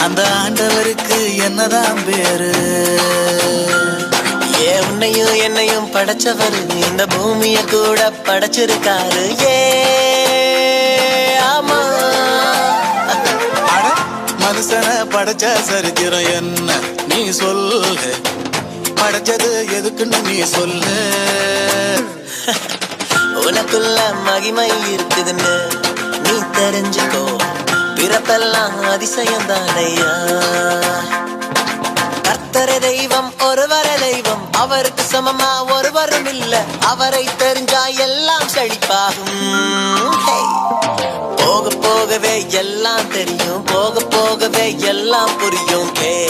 அந்த ஆண்டவருக்கு என்னதான் பேரு? உன்னையும் என்னையும் படைச்சவரு இந்த பூமிய கூட படைச்சிருக்காரு. ஆமா, மனுஷனை படைச்ச சரித்திரம் என்ன நீ சொல்லு? படைச்சது எதுக்குன்னு நீ சொல்லு. உனக்குள்ள மகிமை இருக்குதுன்னு நீ தெரிஞ்சுக்கோ. பிறப்பெல்லாம் அதிசயம் தானையா. கர்த்தரே தெய்வம், ஒருவரே தெய்வம், அவருக்கு சமமா ஒருவரும் இல்ல. அவரை தெரிஞ்சா எல்லாம் செழிப்பாகும். போக போகவே எல்லாம் தெரியும், போக போகவே எல்லாம் புரியும். கேளு.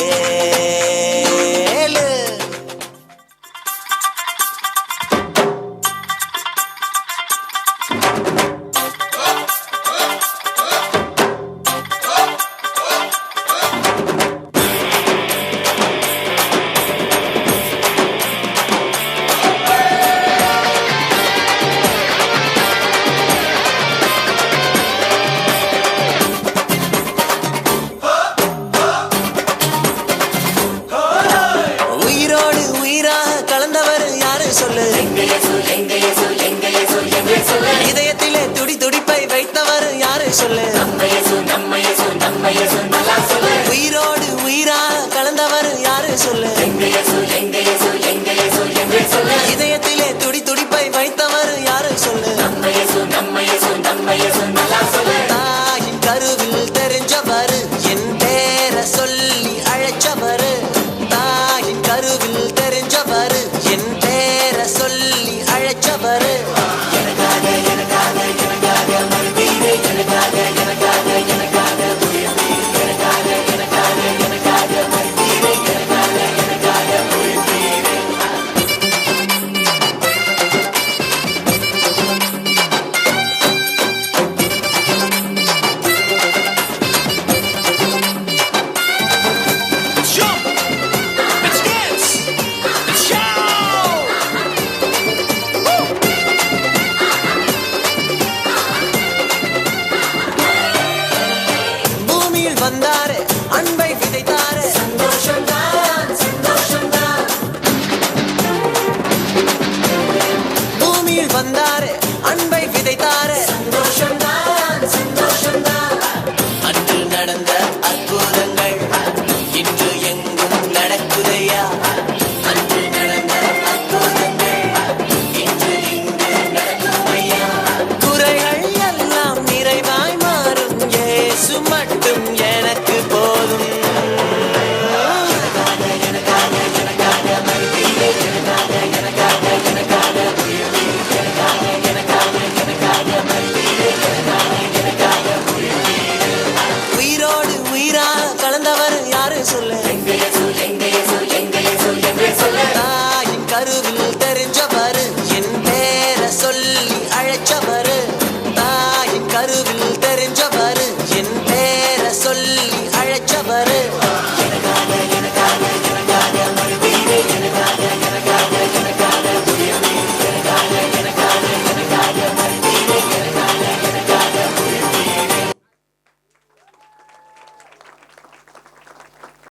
இதயத்திலே துடி துடிப்பை வைத்தவர் யாரு சொல்லு? உயிரோடு உயிரா கலந்தவர் யாரு சொல்லு? இதயத்திலே துடி துடிப்பை வைத்தவர் யாரு சொல்லு? தாயின் கருவில் தெரிஞ்சவர், என் பேர சொல்லி அழைச்சவர். தாயின் கருவில் தெரிஞ்சவர், என் பேர சொல்லி அழைச்சவர். வந்தாரே, அன்பை விதைத்தாரே, சந்தோஷம்தான் சந்தோஷம்தான். பூமியில் வந்தாரே, அன்பை விதைத்தாரே, சந்தோஷம்தான் சந்தோஷம்தான். அன்று நடந்த அற்புதங்கள் இன்று எங்கும் நடக்குதையா? அன்று நடந்த அற்புதங்கள் இன்று இங்கு நடக்குமையா? குறைகள் எல்லாம் நிறைவாய் மாறும், இயேசு மட்டும் எனக்கு போதும். உயிரோடு உயிரா கலந்தவர் யாரு சொல்லு? தாயின் கருவில் தெரிஞ்சவர், என் பேர சொல்லி அழைச்சவர். தாயின் கருவில் தெரிஞ்சவர், என் பேர சொல்லி அழைச்சவர்.